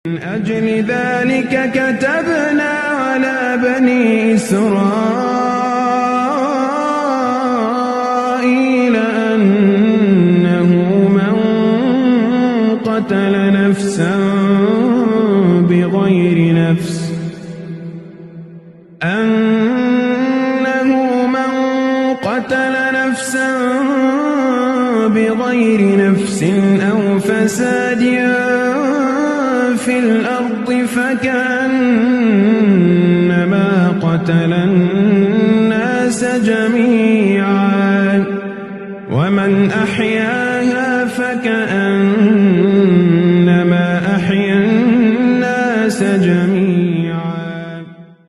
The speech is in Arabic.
من أجل ذلك كتبنا على بني إسرائيل أنه من قتل نفسا بغير نفس أو فساد في الأرض فكأنما قتل الناس جميعا ومن أحياها فكأنما